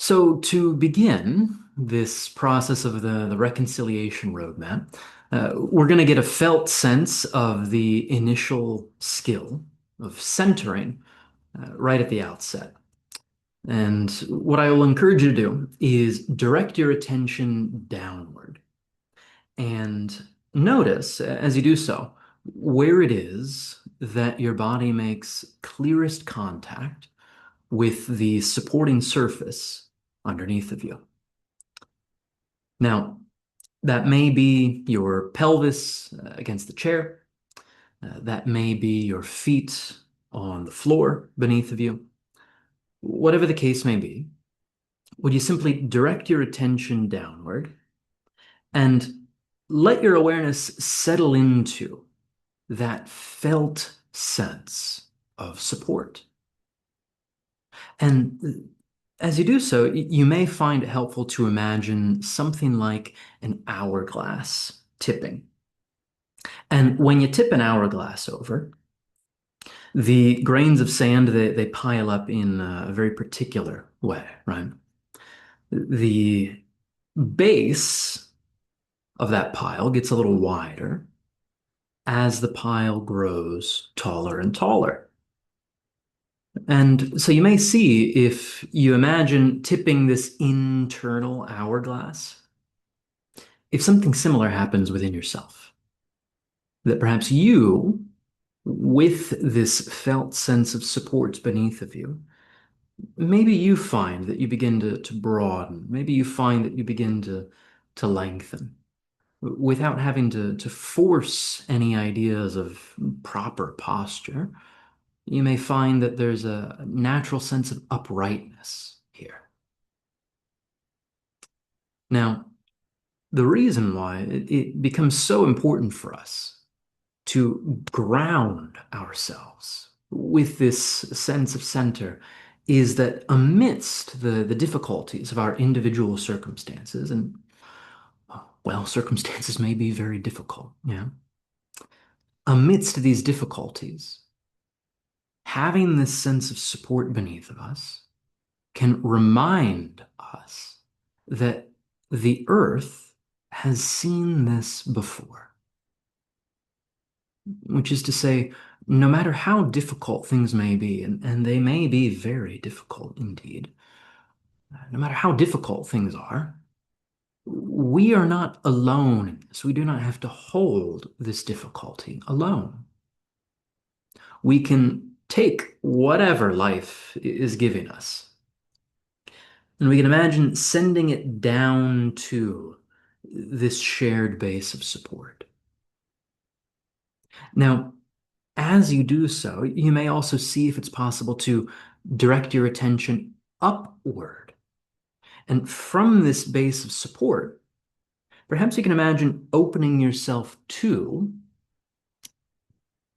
So to begin this process of the reconciliation roadmap, we're going to get a felt sense of the initial skill of centering right at the outset. And what I will encourage you to do is direct your attention downward and notice as you do so where it is that your body makes clearest contact with the supporting surface underneath of you. Now, that may be your pelvis against the chair. That may be your feet on the floor beneath of you. Whatever the case may be, would you simply direct your attention downward and let your awareness settle into that felt sense of support? And as you do so, you may find it helpful to imagine something like an hourglass tipping. And when you tip an hourglass over, the grains of sand they pile up in a very particular way, right? The base of that pile gets a little wider as the pile grows taller and taller. And so you may see if you imagine tipping this internal hourglass, if something similar happens within yourself, that perhaps you, with this felt sense of support beneath of you, maybe you find that you begin to broaden. Maybe you find that you begin to lengthen without having to force any ideas of proper posture. You may find that there's a natural sense of uprightness here. Now, the reason why it becomes so important for us to ground ourselves with this sense of center is that amidst the difficulties of our individual circumstances, and well, circumstances may be very difficult, yeah. Amidst these difficulties, having this sense of support beneath of us can remind us that the earth has seen this before, which is to say, no matter how difficult things may be, and they may be very difficult indeed, no matter how difficult things are, we are not alone in this. We do not have to hold this difficulty alone. We can take whatever life is giving us, and we can imagine sending it down to this shared base of support. Now, as you do so, you may also see if it's possible to direct your attention upward. And from this base of support, perhaps you can imagine opening yourself to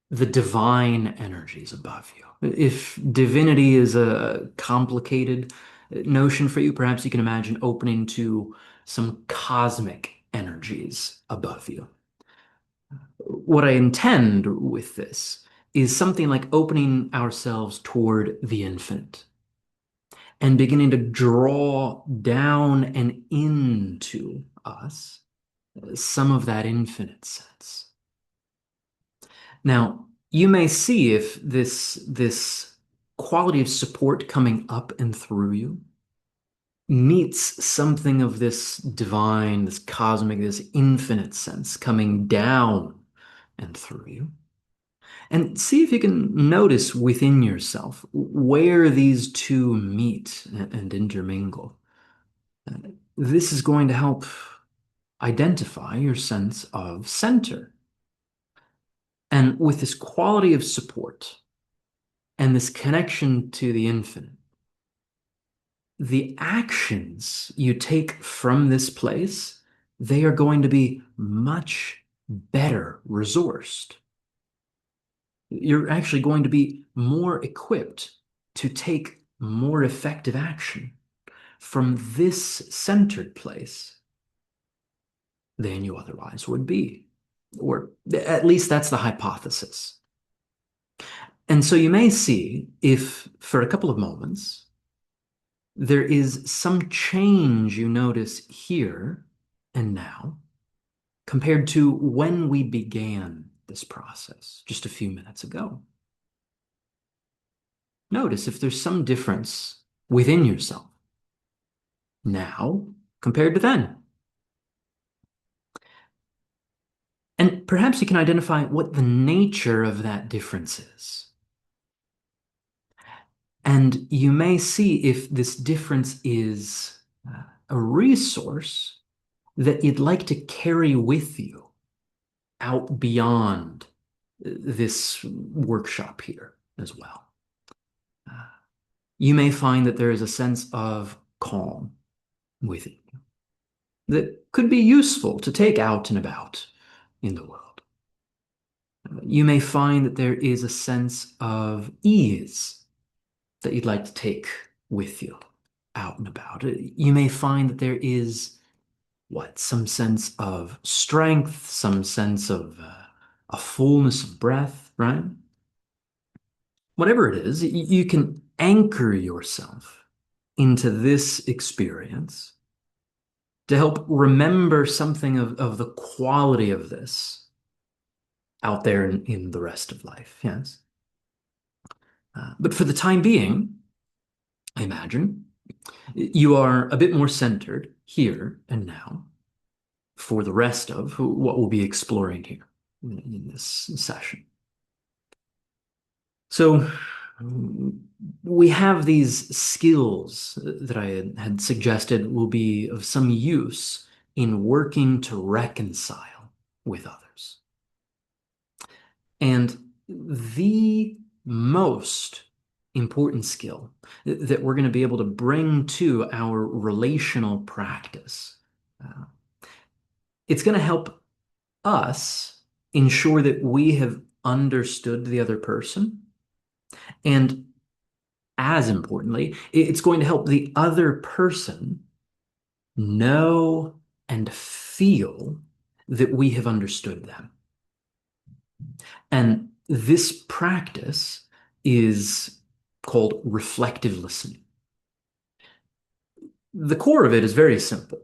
the divine energies above you. If divinity is a complicated notion for you, perhaps you can imagine opening to some cosmic energies above you. What I intend with this is something like opening ourselves toward the infinite and beginning to draw down and into us some of that infinite sense. Now, you may see if this quality of support coming up and through you meets something of this divine, this cosmic, this infinite sense coming down and through you. And see if you can notice within yourself where these two meet and intermingle. This is going to help identify your sense of center. And with this quality of support and this connection to the infinite, the actions you take from this place, they are going to be much better resourced. You're actually going to be more equipped to take more effective action from this centered place than you otherwise would be. Or at least that's the hypothesis. And so you may see if, for a couple of moments, there is some change you notice here and now compared to when we began this process just a few minutes ago. Notice if there's some difference within yourself now compared to then. And perhaps you can identify what the nature of that difference is. And you may see if this difference is a resource that you'd like to carry with you out beyond this workshop here as well. Uh, you may find that there is a sense of calm within you that could be useful to take out and about in the world. You may find that there is a sense of ease that you'd like to take with you out and about. You may find that there is some sense of strength, some sense of a fullness of breath, right? Whatever it is, you can anchor yourself into this experience to help remember something of the quality of this out there in the rest of life, yes? But for the time being, I imagine, you are a bit more centered here and now for the rest of what we'll be exploring here in this session. So we have these skills that I had suggested will be of some use in working to reconcile with others. And the most important skill that we're going to be able to bring to our relational practice, it's going to help us ensure that we have understood the other person. And as importantly, it's going to help the other person know and feel that we have understood them. And this practice is called reflective listening. The core of it is very simple.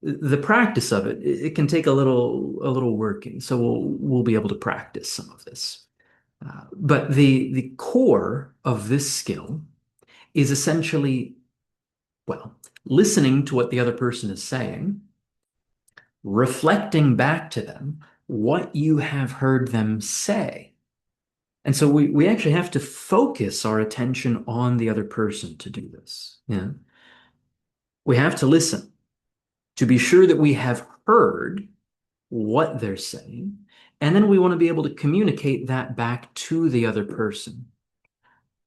The practice of it can take a little working, so we'll be able to practice some of this. But the core of this skill is essentially, listening to what the other person is saying, reflecting back to them what you have heard them say. And so we actually have to focus our attention on the other person to do this. Yeah. We have to listen to be sure that we have heard what they're saying, and then we want to be able to communicate that back to the other person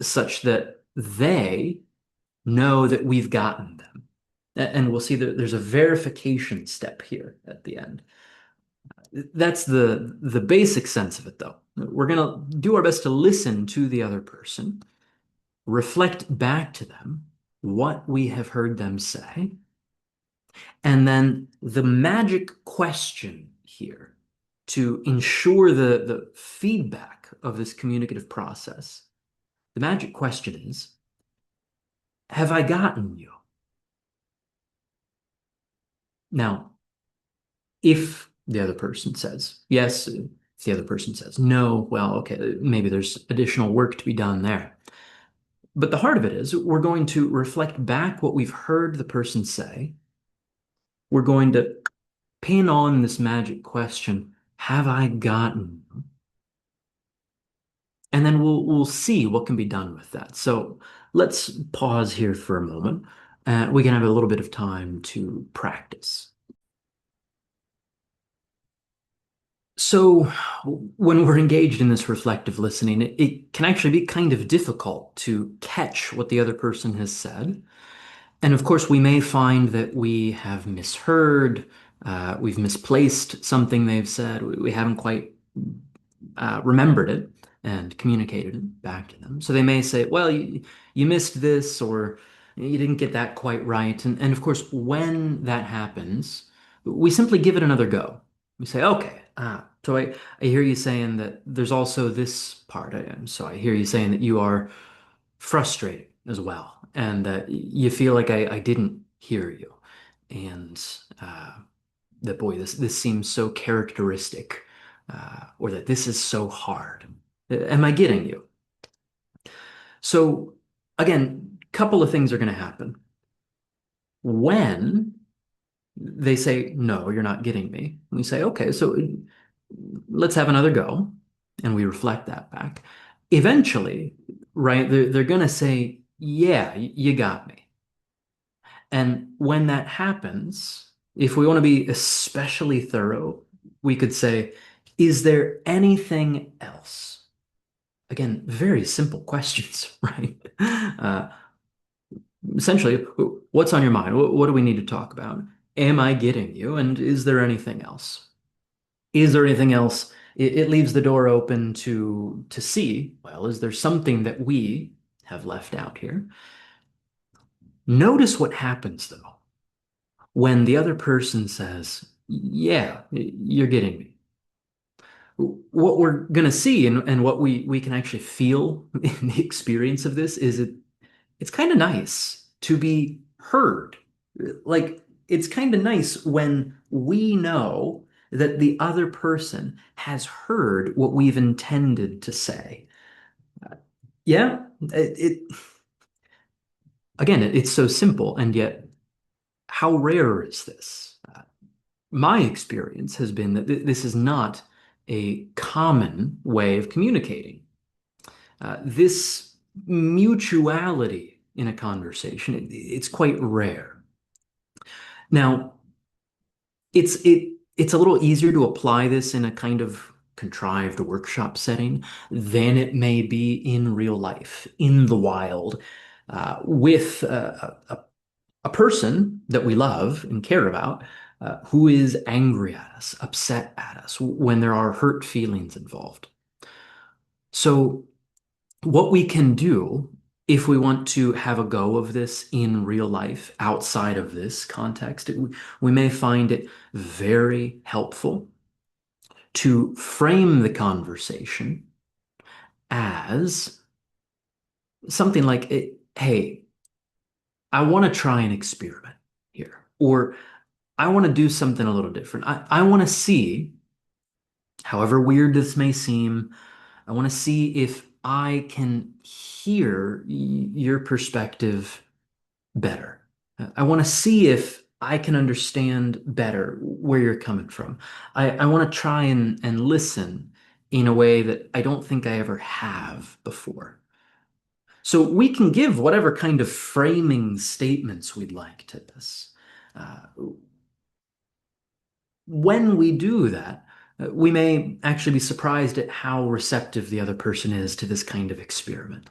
such that they know that we've gotten them. And we'll see that there's a verification step here at the end. That's the basic sense of it, though. We're going to do our best to listen to the other person, reflect back to them what we have heard them say, and then the magic question here to ensure the feedback of this communicative process, the magic question is, have I gotten you? Now, if the other person says yes, if the other person says no, well, okay, maybe there's additional work to be done there. But the heart of it is we're going to reflect back what we've heard the person say. We're going to pin on this magic question, have I gotten you? And then we'll see what can be done with that. So let's pause here for a moment. We can have a little bit of time to practice. So when we're engaged in this reflective listening, it can actually be kind of difficult to catch what the other person has said. And of course, we may find that we have misheard, we've misplaced something they've said, we haven't quite remembered it and communicated it back to them. So they may say, well, you missed this, or you didn't get that quite right. And of course, when that happens, we simply give it another go. We say, okay, so I hear you saying that there's also this part. So I hear you saying that you are frustrated as well. and that you feel like I didn't hear you, and uh, that boy, this seems so characteristic, or that this is so hard. Am I getting you? So again, couple of things are going to happen when they say, no, you're not getting me. We say, okay, so let's have another go. And we reflect that back. Eventually, right, they're going to say, yeah, you got me. And when that happens, if we want to be especially thorough, we could say, is there anything else? Again, very simple questions, right? Uh, Essentially, what's on your mind? What do we need to talk about? Am I getting you? And is there anything else? Is there anything else? It leaves the door open to see, well, is there something that we have left out here? Notice what happens though when the other person says, yeah, you're getting me. What we're going to see and what we can actually feel in the experience of this is it's kind of nice to be heard. Like, it's kind of nice when we know that the other person has heard what we've intended to say. Yeah, again, it's so simple, and yet how rare is this? My experience has been that this is not a common way of communicating. This mutuality in a conversation, it's quite rare. Now, it's a little easier to apply this in a kind of contrived workshop setting than it may be in real life, in the wild, with a person that we love and care about, who is angry at us, upset at us, when there are hurt feelings involved. So what we can do if we want to have a go of this in real life outside of this context, we may find it very helpful to frame the conversation as something like, hey, I want to try an experiment here, or I want to do something a little different. I want to see, however weird this may seem, I want to see if I can hear your perspective better. I want to see if I can understand better where you're coming from. I want to try and listen in a way that I don't think I ever have before. So we can give whatever kind of framing statements we'd like to this. Uh, when we do that, we may actually be surprised at how receptive the other person is to this kind of experiment.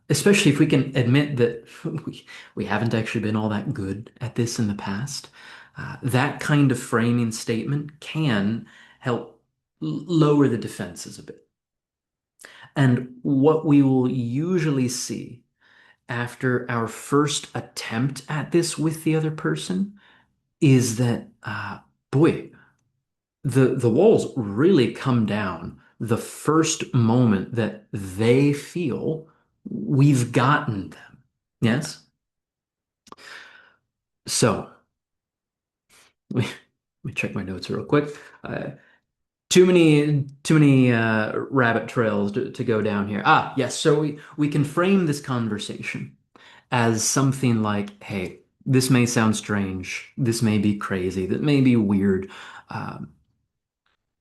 Especially if we can admit that we haven't actually been all that good at this in the past. That kind of framing statement can help lower the defenses a bit. And what we will usually see after our first attempt at this with the other person is that, boy, the walls really come down the first moment that they feel we've gotten them. Yes? So, let me check my notes real quick. Uh, too many rabbit trails to go down here. Yes. So we can frame this conversation as something like, hey, this may sound strange. This may be crazy. That may be weird. Um,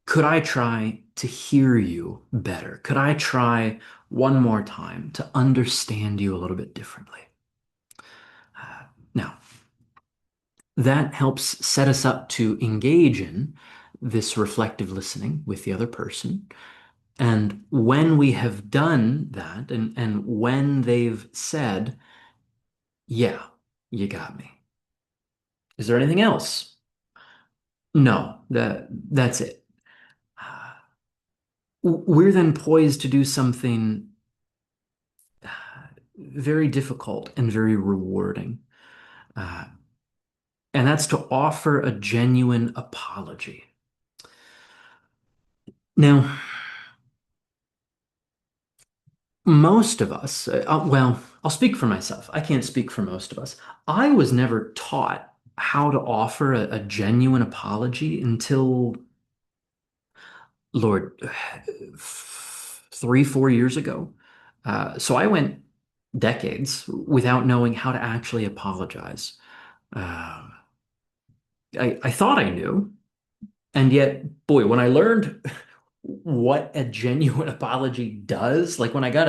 could I try to hear you better? Could I try one more time to understand you a little bit differently? Now, that helps set us up to engage in this reflective listening with the other person. And when we have done that, and when they've said, yeah, you got me. Is there anything else? No, that's it. Uh, we're then poised to do something very difficult and very rewarding. Uh, and that's to offer a genuine apology. Now, Most of us, well, I'll speak for myself. I can't speak for most of us. I was never taught how to offer a genuine apology until, Lord, 3, 4 years ago. So I went decades without knowing how to actually apologize. Uh, I thought I knew. And yet, boy, when I learned what a genuine apology does, like when I got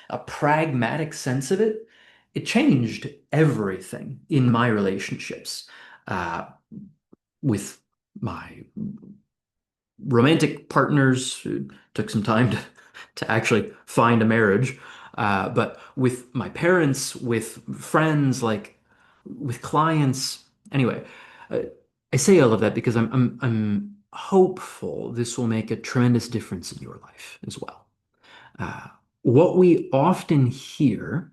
a pragmatic sense of it, it changed everything in my relationships uh, with my romantic partners who took some time to actually find a marriage, but with my parents, with friends, like with clients. Anyway, uh, I say all of that because I'm hopeful this will make a tremendous difference in your life as well. Uh, what we often hear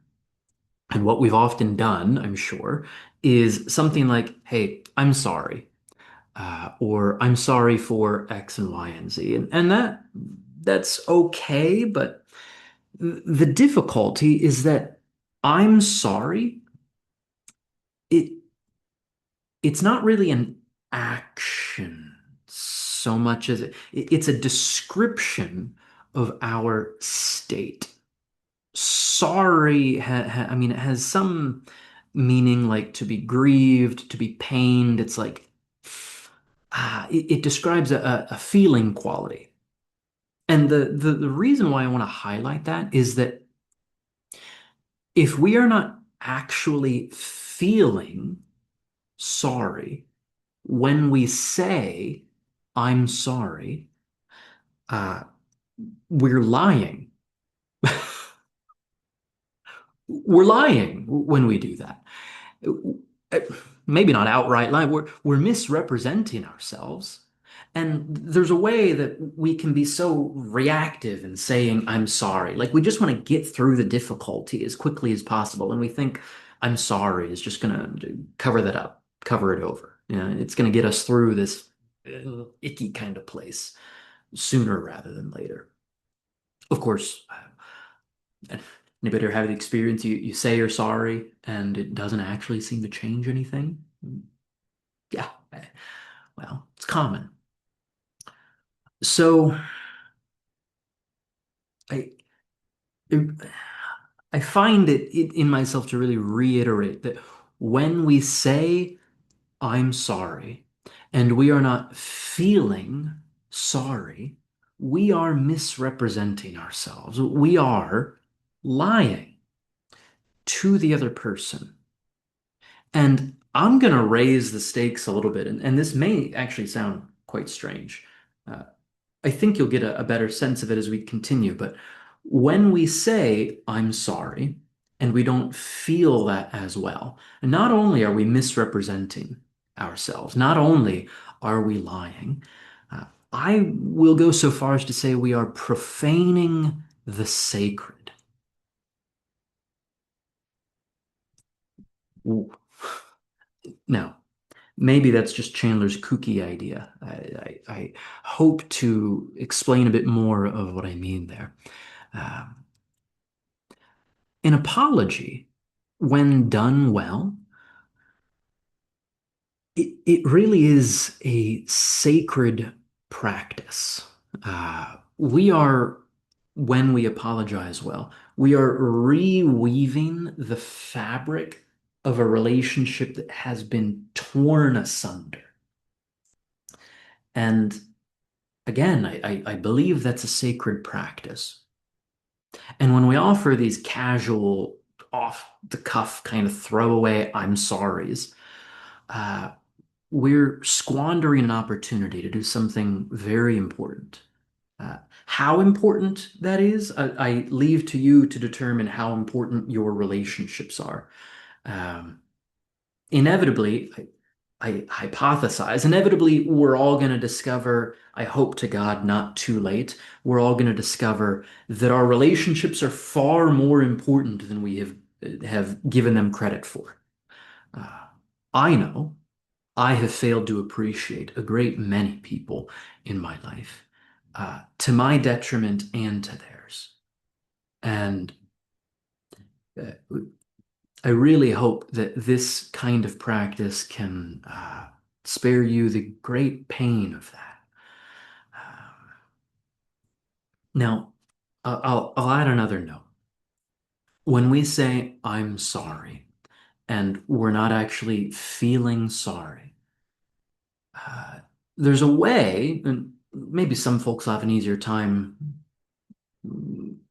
and what we've often done, I'm sure, is something like, "Hey, I'm sorry." Or I'm sorry for X and Y and Z. And that's okay, but the difficulty is that I'm sorry, it it's not really an action so much as it's a description of our state. Sorry, I mean, it has some meaning like to be grieved, to be pained. It's like it describes a feeling quality. And the reason why I want to highlight that is that if we are not actually feeling sorry when we say, I'm sorry, uh, we're lying. We're lying when we do that. Maybe not outright lie. We're misrepresenting ourselves. And there's a way that we can be so reactive in saying, I'm sorry. Like we just want to get through the difficulty as quickly as possible. And we think, I'm sorry is just going to cover that up, cover it over. You know, it's going to get us through this icky kind of place sooner rather than later. Of course, anybody ever have the experience you say you're sorry and it doesn't actually seem to change anything? Yeah, well, it's common. So I I find it in myself to really reiterate that when we say I'm sorry and we are not feeling sorry, we are misrepresenting ourselves. We are lying to the other person. And I'm going to raise the stakes a little bit, and this may actually sound quite strange. Uh, I think you'll get a better sense of it as we continue. But when we say, I'm sorry, and we don't feel that as well, not only are we misrepresenting ourselves, not only are we lying, uh, I will go so far as to say we are profaning the sacred. Ooh. Now, maybe that's just Chandler's kooky idea. I hope to explain a bit more of what I mean there. Um, An apology, when done well, it really is a sacred practice. When we apologize well, we are reweaving the fabric of a relationship that has been torn asunder. And again, I believe that's a sacred practice. And when we offer these casual, off the cuff kind of throwaway I'm sorries, uh, we're squandering an opportunity to do something very important. How important that is, I leave to you to determine how important your relationships are. Um, Inevitably, I hypothesize, inevitably, we're all going to discover, I hope to God, not too late, we're all going to discover that our relationships are far more important than we have given them credit for. Uh, I know I have failed to appreciate a great many people in my life, to my detriment and to theirs. And uh, I really hope that this kind of practice can spare you the great pain of that. Um, Now, I'll add another note. When we say, I'm sorry, and we're not actually feeling sorry, uh, there's a way, and maybe some folks have an easier time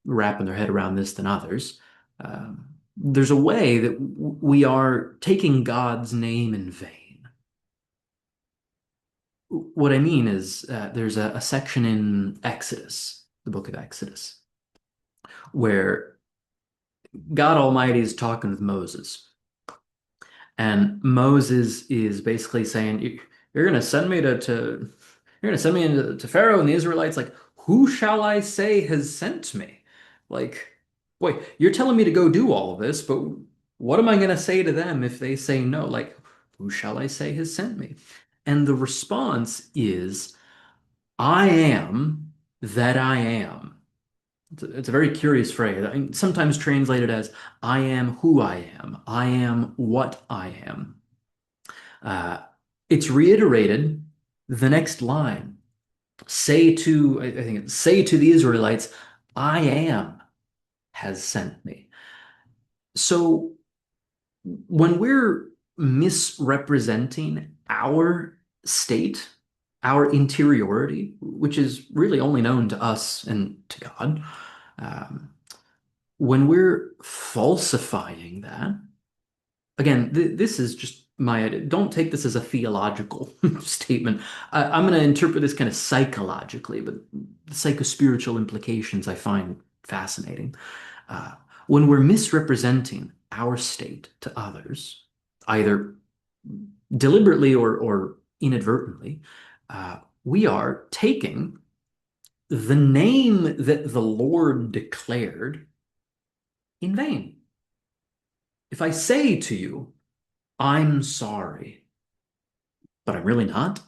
wrapping their head around this than others. There's a way that we are taking God's name in vain. What I mean is, there's a section in Exodus, the book of Exodus, where God Almighty is talking with Moses. And Moses is basically saying, "You're going to send me you're going to send me to Pharaoh and the Israelites. Like, who shall I say has sent me? Like, boy, you're telling me to go do all of this, but what am I going to say to them if they say no? Like, who shall I say has sent me?" And the response is, "I am that I am." It's a very curious phrase. I mean, sometimes translated as "I am who I am. I am what I am." Uh, it's reiterated the next line. I think it's say to the Israelites, "I am has sent me." So when we're misrepresenting our state, our interiority, which is really only known to us and to God, um, when we're falsifying that, again, this is just don't take this as a theological statement. I'm going to interpret this kind of psychologically, but the psychospiritual implications I find fascinating. Uh, when we're misrepresenting our state to others, either deliberately or inadvertently, we are taking the name that the Lord declared in vain. If I say to you, "I'm sorry," but I'm really not,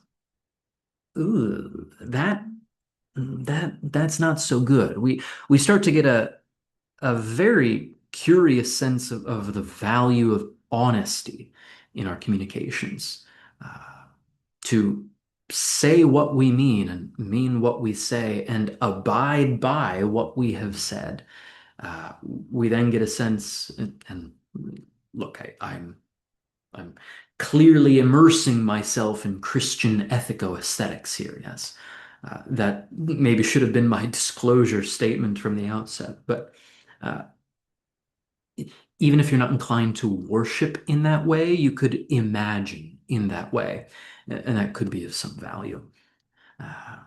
ooh, that's not so good. We start to get a very curious sense of the value of honesty in our communications. Uh, to say what we mean and mean what we say and abide by what we have said. We then get a sense, and look, I'm clearly immersing myself in Christian ethico-aesthetics here, yes. That maybe should have been my disclosure statement from the outset. But uh, even if you're not inclined to worship in that way, you could imagine in that way, and that could be of some value. Uh,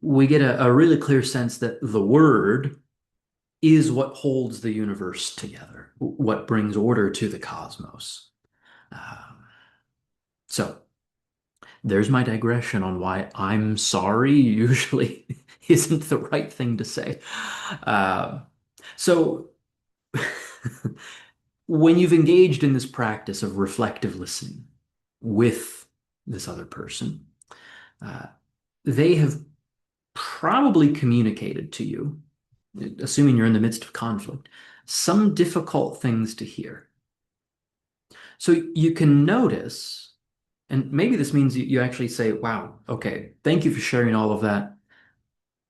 we get a really clear sense that the Word is what holds the universe together, what brings order to the cosmos. Um, so there's my digression on why "I'm sorry" usually isn't the right thing to say. Uh, so when you've engaged in this practice of reflective listening with this other person, uh, they have probably communicated to you, assuming you're in the midst of conflict, some difficult things to hear. So you can notice, and maybe this means you actually say, "Wow, okay, thank you for sharing all of that.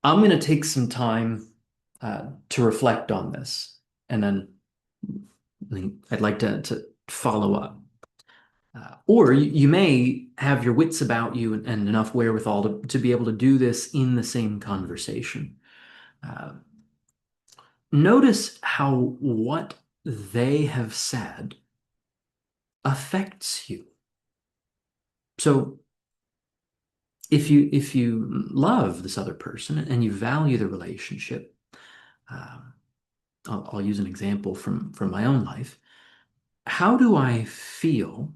I'm going to take some time to reflect on this, and then I'd like to follow up." Or you may have your wits about you and enough wherewithal to be able to do this in the same conversation. Uh, Notice how what they have said affects you. So if you love this other person and you value the relationship, um, I'll use an example from my own life. How do I feel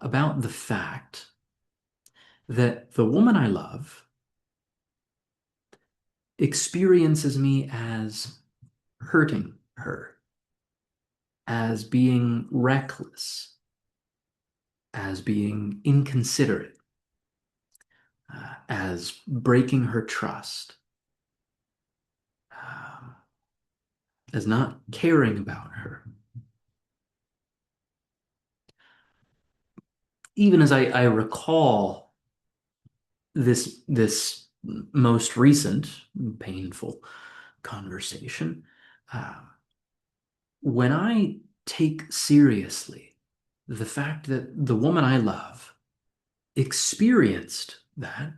about the fact that the woman I love experiences me as hurting her, as being reckless, as being inconsiderate, as breaking her trust? as not caring about her. Even as I recall this most recent painful conversation, uh, when I take seriously the fact that the woman I love experienced that,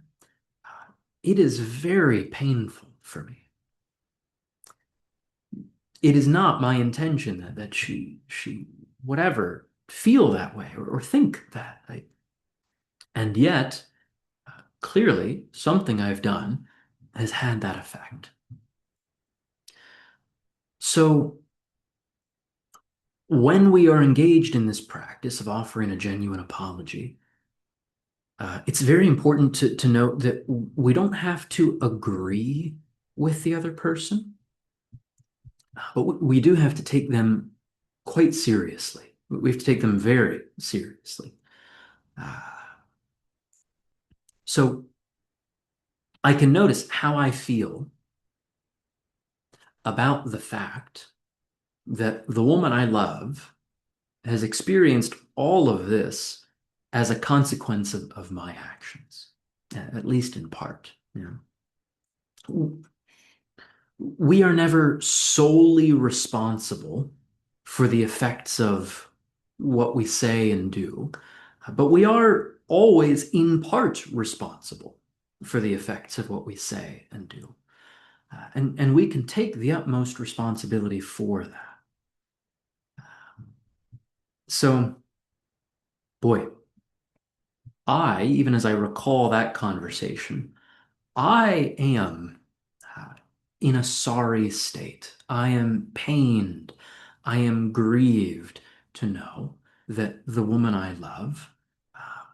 it is very painful for me. It is not my intention that she whatever feel that way or think that. And yet, clearly, something I've done has had that effect. So when we are engaged in this practice of offering a genuine apology, it's very important to note that we don't have to agree with the other person, but we do have to take them quite seriously. We have to take them very seriously. Uh, so I can notice how I feel about the fact that the woman I love has experienced all of this as a consequence of my actions, at least in part. We are never solely responsible for the effects of what we say and do, but we are always in part responsible for the effects of what we say and do. And we can take the utmost responsibility for that. So, boy, even as I recall that conversation, I am uh, in a sorry state. I am pained. I am grieved to know that the woman I love uh,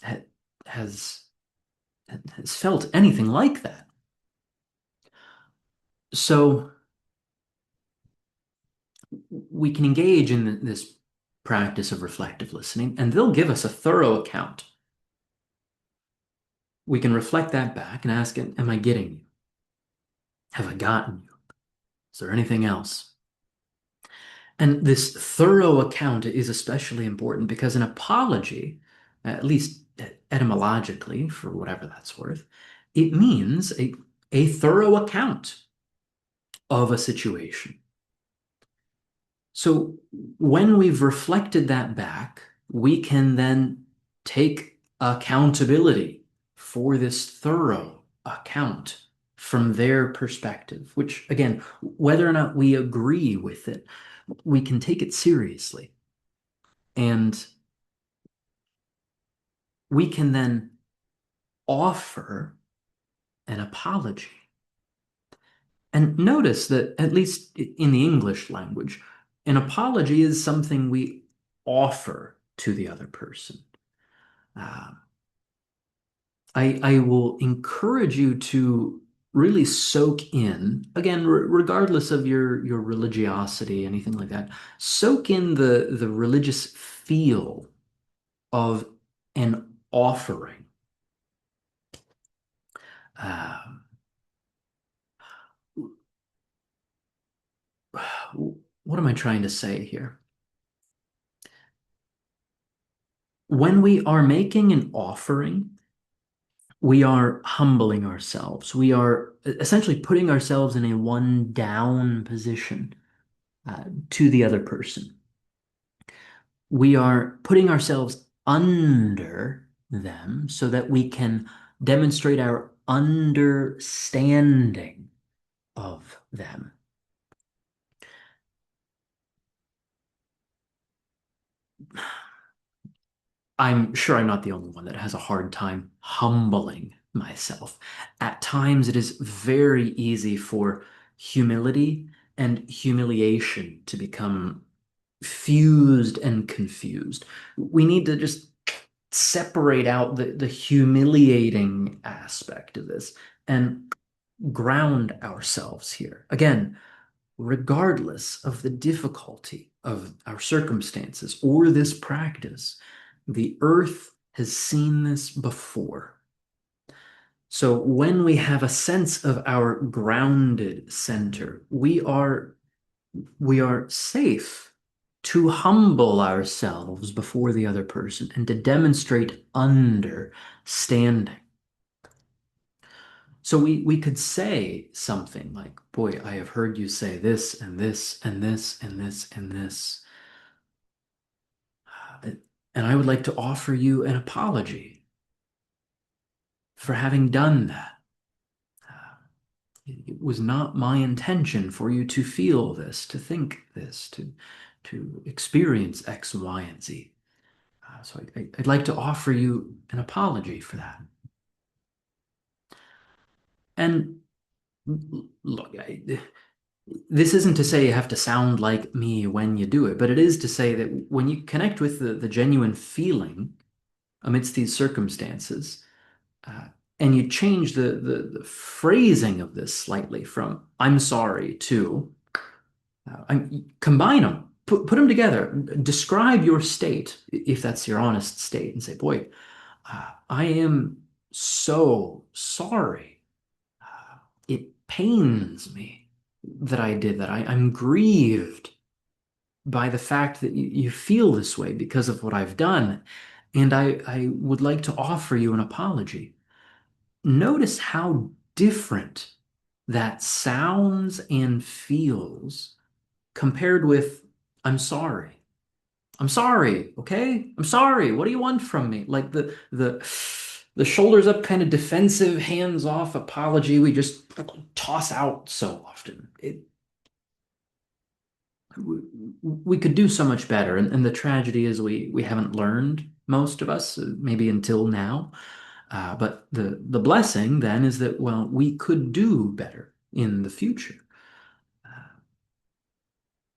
ha has has felt anything like that. So we can engage in this practice of reflective listening, and they'll give us a thorough account. We can reflect that back and ask, am I getting you? Have I gotten you? Is there anything else? And this thorough account is especially important because an apology, at least etymologically, for whatever that's worth, it means a thorough account of a situation. So when we've reflected that back, we can then take accountability for this thorough account from their perspective, which, again, whether or not we agree with it, we can take it seriously. And we can then offer an apology. And notice that, at least in the English language, an apology is something we offer to the other person. Uh, I will encourage you to really soak in, again, regardless of your religiosity, anything like that, soak in the religious feel of an offering. Um, what am I trying to say here? When we are making an offering, we are humbling ourselves. We are essentially putting ourselves in a one down position to the other person. We are putting ourselves under them so that we can demonstrate our understanding of them. I'm sure I'm not the only one that has a hard time humbling myself. At times, it is very easy for humility and humiliation to become fused and confused. We need to just separate out the humiliating aspect of this and ground ourselves here. Again, regardless of the difficulty of our circumstances or this practice, the earth has seen this before. So when we have a sense of our grounded center, we are safe to humble ourselves before the other person and to demonstrate understanding. So we could say something like, boy, I have heard you say this and this and this and this and this. And I would like to offer you an apology for having done that. It was not my intention for you to feel this, to think this, to experience X, Y, and Z. So I'd like to offer you an apology for that. And look, this isn't to say you have to sound like me when you do it, but it is to say that when you connect with the genuine feeling amidst these circumstances, uh, and you change the phrasing of this slightly from "I'm sorry" to combine them, put them together, describe your state, if that's your honest state, and say, boy, I am so sorry. It pains me that I did that. I'm grieved by the fact that you feel this way because of what I've done. And I would like to offer you an apology. Notice how different that sounds and feels compared with, I'm sorry. I'm sorry, okay? I'm sorry. What do you want from me? Like the shoulders up kind of defensive, hands off apology we just toss out so often. We could do so much better, and the tragedy is we haven't learned, most of us, maybe until now. But the blessing then is that, well, we could do better in the future.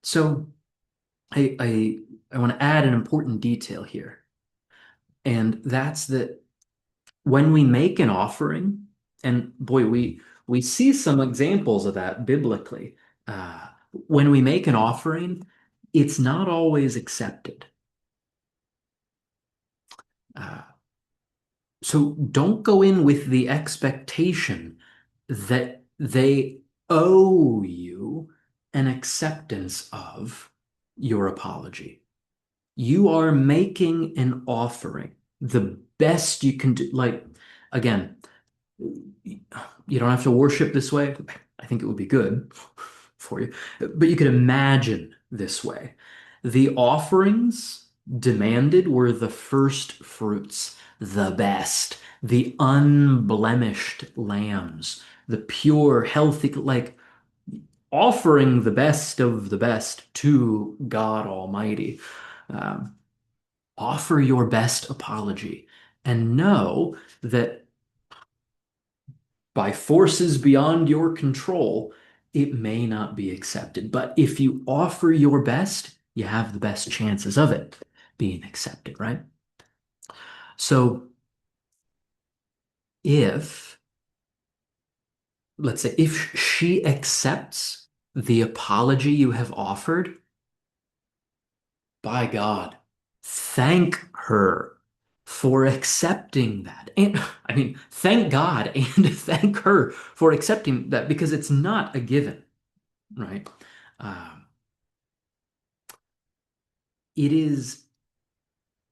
So I want to add an important detail here, and that's that when we make an offering, and boy, we see some examples of that biblically. When we make an offering, it's not always accepted. Uh, so don't go in with the expectation that they owe you an acceptance of your apology. You are making an offering, the best you can do. Like, again, you don't have to worship this way. I think it would be good for you, but you could imagine this way. The offerings demanded were the first fruits, the best, the unblemished lambs, the pure, healthy, like offering the best of the best to God Almighty. Um, Offer your best apology and know that by forces beyond your control, it may not be accepted. But if you offer your best, you have the best chances of it being accepted, right? So if, let's say, if she accepts the apology you have offered, by God, thank her for accepting that. And I mean, thank God and thank her for accepting that because it's not a given, right? Um, it is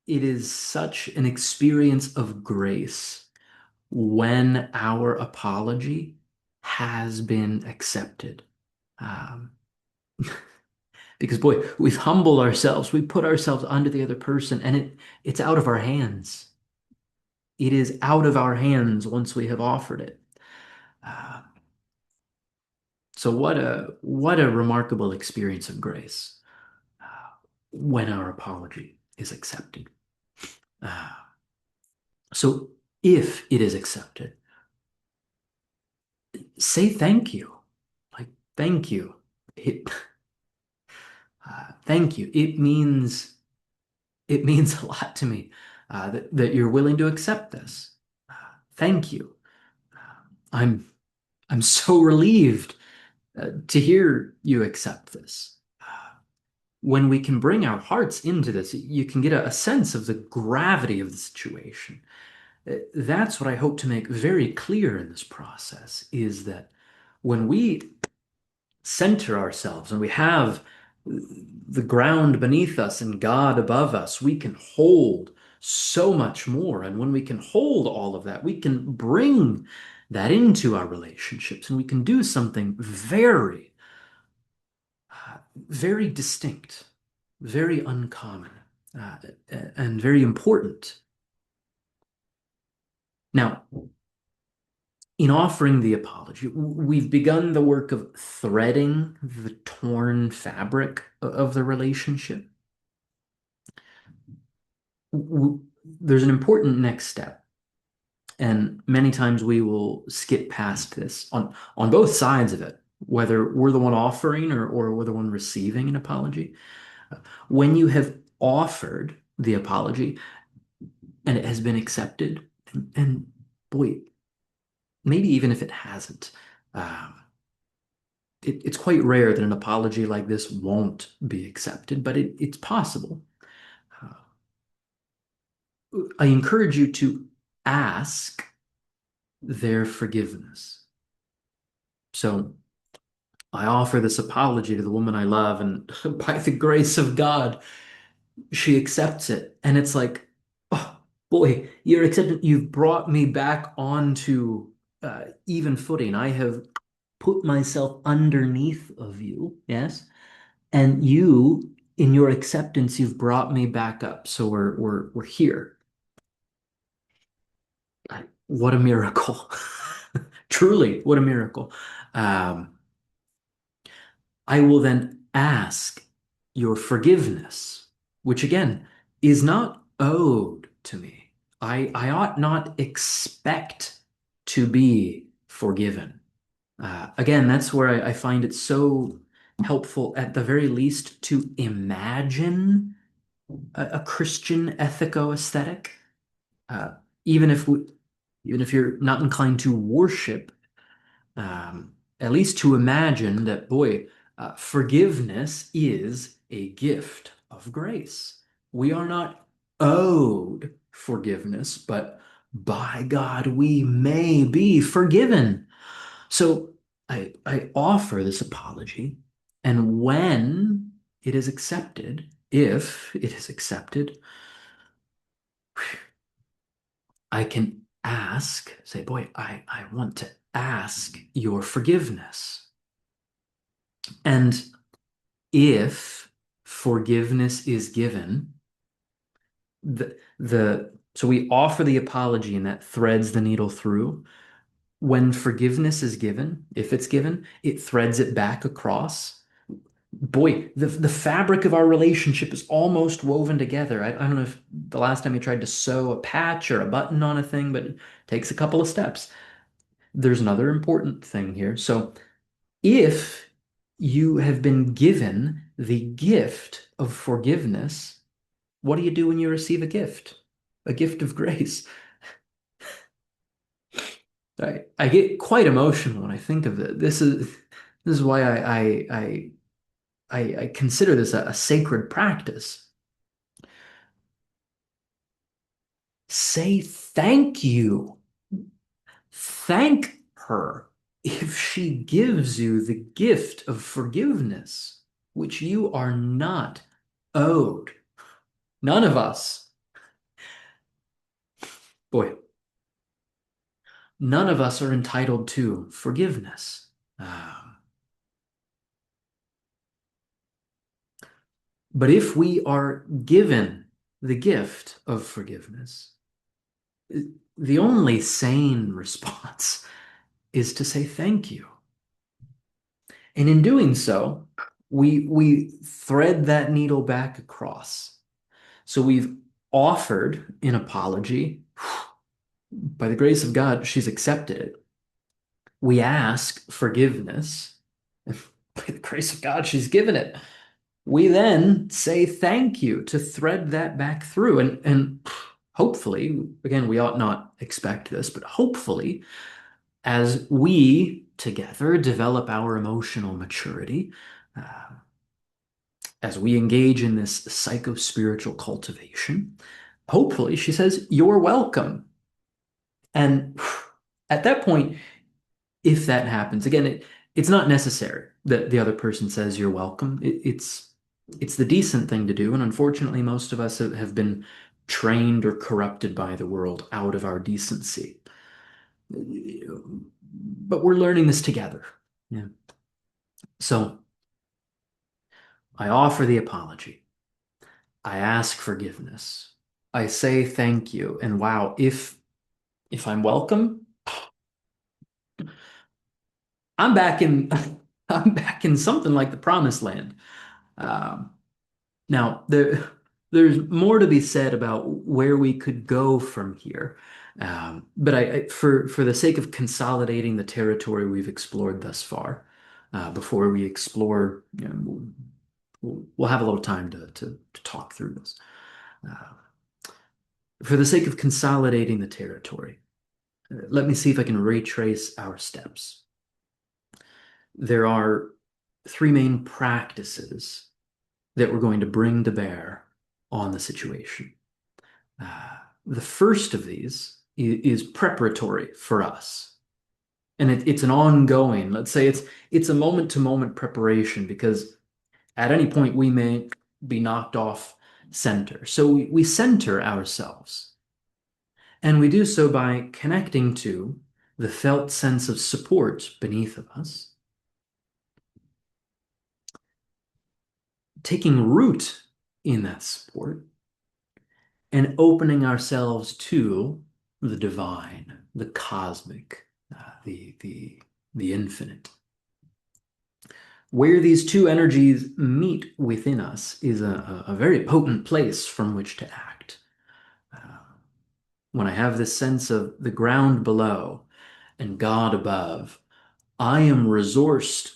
it is such an experience of grace when our apology has been accepted. Um, because boy, we've humbled ourselves, we put ourselves under the other person, and it's out of our hands. It is out of our hands once we have offered it. Uh, so what a remarkable experience of grace when our apology is accepted. Uh, so if it is accepted, say thank you. Like thank you. It, thank you. It means a lot to me that you're willing to accept this. Uh, Thank you. I'm I'm so relieved to hear you accept this. When we can bring our hearts into this, you can get a sense of the gravity of the situation. That's what I hope to make very clear in this process is that when we center ourselves and we have the ground beneath us and God above us, we can hold so much more. And when we can hold all of that, we can bring that into our relationships and we can do something very distinct, very uncommon, uh, and very important. Now, in offering the apology, we've begun the work of threading the torn fabric of the relationship. There's an important next step, and many times we will skip past this on both sides of it, whether we're the one offering or we're the one receiving an apology. When you have offered the apology and it has been accepted, and boy, maybe even if it hasn't, um, it's quite rare that an apology like this won't be accepted, but it's possible. Uh, I encourage you to ask their forgiveness. So I offer this apology to the woman I love, and by the grace of God, she accepts it. And it's like, oh boy, you're accepting, you've brought me back onto even footing. I have put myself underneath of you, yes? And you, in your acceptance, you've brought me back up. So we're here. What a miracle. Truly, what a miracle. Um, I will then ask your forgiveness, which again is not owed to me. I ought not expect to be forgiven. Again, that's where I find it so helpful, at the very least, to imagine a Christian ethico-aesthetic. Uh, even if even if you're not inclined to worship, at least to imagine that, boy, forgiveness is a gift of grace. We are not owed forgiveness, but by God, we may be forgiven. So I offer this apology, and when it is accepted, if it is accepted, I can ask, say, boy, I want to ask your forgiveness. And if forgiveness is given, so we offer the apology and that threads the needle through. When forgiveness is given, if it's given, it threads it back across. Boy, the fabric of our relationship is almost woven together. I don't know if the last time you tried to sew a patch or a button on a thing, but it takes a couple of steps. There's another important thing here. So if you have been given the gift of forgiveness, what do you do when you receive a gift? A gift of grace. I get quite emotional when I think of it. This is why I consider this a sacred practice. Say thank you. Thank her if she gives you the gift of forgiveness, which you are not owed. None of us, boy, none of us are entitled to forgiveness. But if we are given the gift of forgiveness, the only sane response is to say thank you. And in doing so, we thread that needle back across. So we've offered an apology. By the grace of God, she's accepted it. We ask forgiveness. By the grace of God, she's given it. We then say thank you to thread that back through. And hopefully, again, we ought not expect this, but hopefully, as we together develop our emotional maturity, uh, as we engage in this psycho-spiritual cultivation, hopefully, she says, you're welcome. And at that point, if that happens, again, it's not necessary that the other person says you're welcome. It's the decent thing to do, and unfortunately, most of us have been trained or corrupted by the world out of our decency. But we're learning this together. Yeah. So I offer the apology. I ask forgiveness. I say thank you. And wow, if I'm welcome, I'm back in I'm back in something like the promised land. Um, Now, there's more to be said about where we could go from here. But for the sake of consolidating the territory we've explored thus far, before we explore, we'll have a little time to talk through this. Uh, for the sake of consolidating the territory, let me see if I can retrace our steps. There are three main practices that we're going to bring to bear on the situation. Uh, the first of these is preparatory for us. And it's an ongoing, let's say it's a moment-to-moment preparation because at any point we may be knocked off center. So we center ourselves. And we do so by connecting to the felt sense of support beneath of us, taking root in that support, and opening ourselves to the divine, the cosmic, the infinite. Where these two energies meet within us is a very potent place from which to act. Uh, when I have this sense of the ground below and God above, I am resourced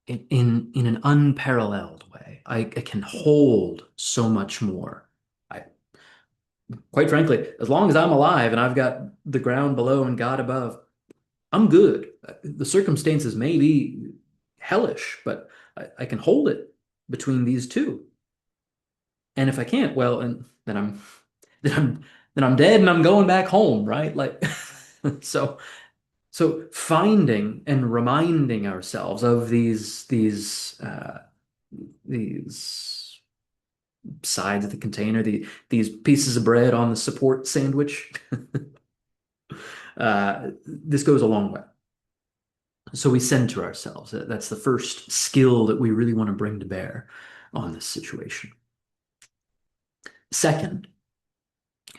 in an unparalleled way. I can hold so much more. I, quite frankly, as long as I'm alive and I've got the ground below and God above, I'm good. The circumstances may be hellish, but I can hold it between these two. And if I can't, well, and then then I'm then I'm dead and I'm going back home, right? Like so so finding and reminding ourselves of these sides of the container, these pieces of bread on the support sandwich, this goes a long way. So we center ourselves. That's the first skill that we really want to bring to bear on this situation. Second,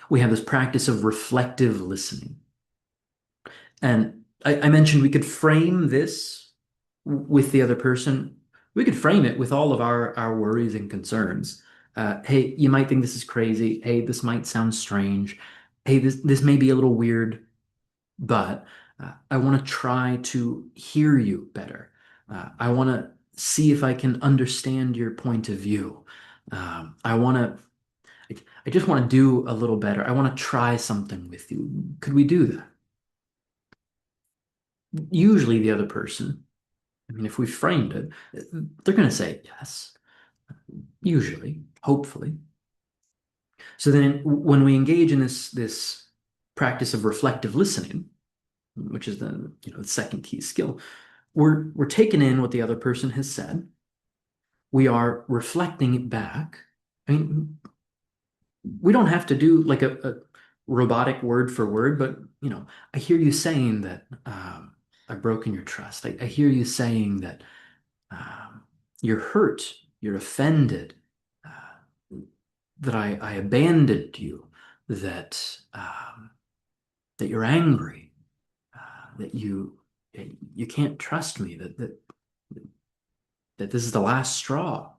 we have this practice of reflective listening. And I mentioned we could frame this with the other person. We could frame it with all of our worries and concerns. Hey, you might think this is crazy. Hey, this might sound strange. Hey, this may be a little weird, but I want to try to hear you better. I want to see if I can understand your point of view. I want to, I just want to do a little better. I want to try something with you. Could we do that? Usually the other person, I mean, if we framed it, they're going to say yes, usually, hopefully. So then when we engage in this practice of reflective listening, which is the second key skill, we're taking in what the other person has said. We are reflecting it back. I mean, we don't have to do like a robotic word for word, but I hear you saying that I've broken your trust. I hear you saying that you're hurt, you're offended, that I abandoned you, that that you're angry, that you can't trust me, that this is the last straw.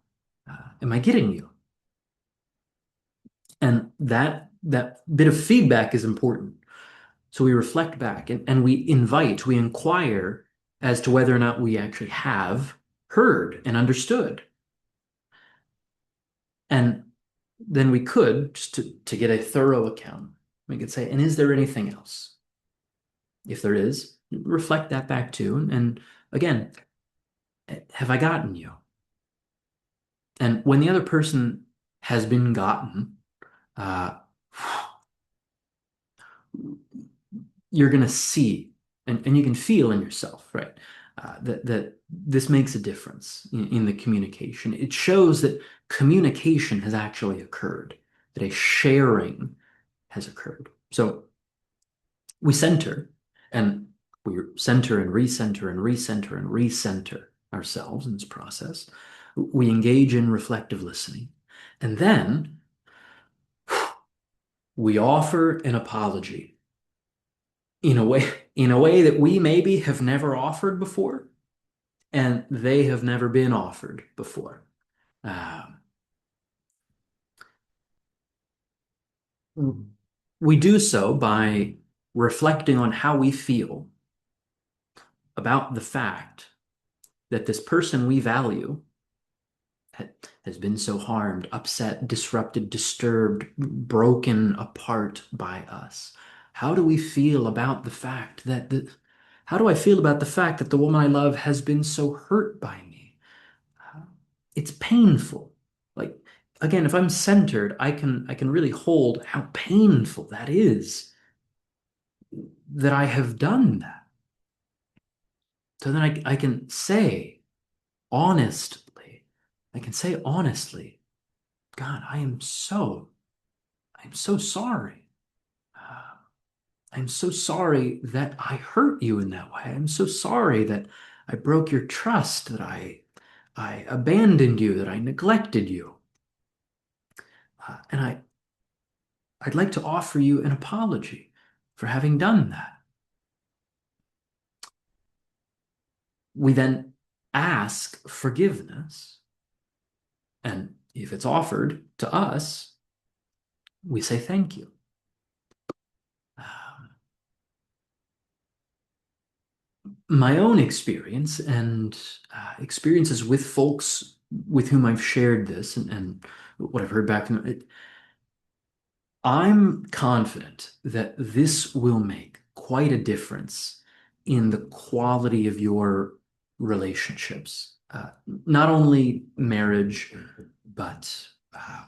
Am I getting you? And that bit of feedback is important. So we reflect back and we inquire as to whether or not we actually have heard and understood. And then we could, just to get a thorough account, we could say, and is there anything else? If there is, reflect that back too. And again, have I gotten you? And when the other person has been gotten, uh, you're going to see and you can feel in yourself, right? That this makes a difference in the communication. It shows that communication has actually occurred, that a sharing has occurred. So we center and we center and recenter and recenter and recenter ourselves in this process. We engage in reflective listening. And then we offer an apology in a way that we maybe have never offered before and they have never been offered before. Um, we do so by reflecting on how we feel about the fact that this person we value has been so harmed, upset, disrupted, disturbed, broken apart by us. How do we feel about the fact that how do I feel about the fact that the woman I love has been so hurt by me? It's painful. Like again, if I'm centered, I can really hold how painful that is that I have done that. So then I can say honestly, I can say honestly, God, I'm so sorry. Uh, I'm so sorry that I hurt you in that way. I'm so sorry that I broke your trust, that I abandoned you, that I neglected you. And I'd like to offer you an apology for having done that. We then ask forgiveness, and if it's offered to us, we say thank you. Um, my own experience and experiences with folks with whom I've shared this and what I've heard back from it, I'm confident that this will make quite a difference in the quality of your relationships. Not only marriage, but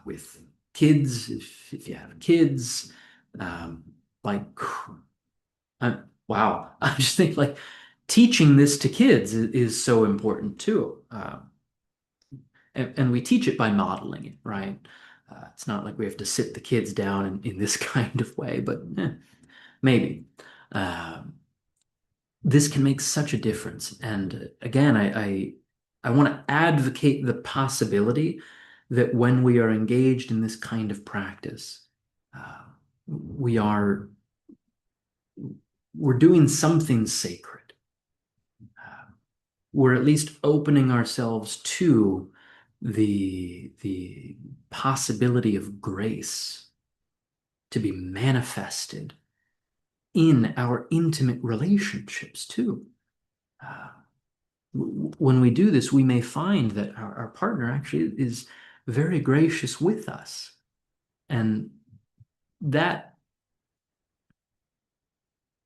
with kids, if you have kids, um, like wow, I just think like teaching this to kids is so important too. And we teach it by modeling it, right? It's not like we have to sit the kids down in this kind of way, but maybe. Um, this can make such a difference. And again, I want to advocate the possibility that when we are engaged in this kind of practice, uh, we are we're doing something sacred. Uh, we're at least opening ourselves to the possibility of grace to be manifested in our intimate relationships too. Uh, when we do this, we may find that our partner actually is very gracious with us. And that,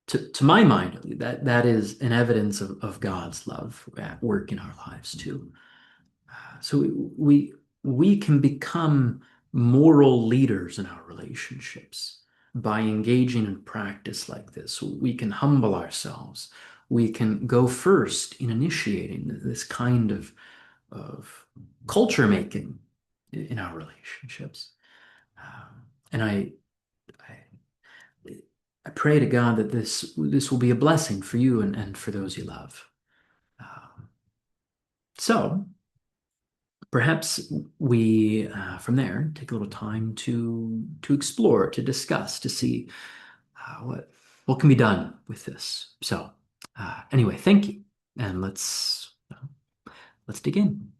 to my mind, that is an evidence of God's love at work in our lives too. So we can become moral leaders in our relationships by engaging in practice like this. We can humble ourselves. We can go first in initiating this kind of culture making in our relationships. And I pray to God that this will be a blessing for you and for those you love. Um, so perhaps we from there take a little time to explore, to discuss, to see what can be done with this. So anyway, thank you, and let's dig in.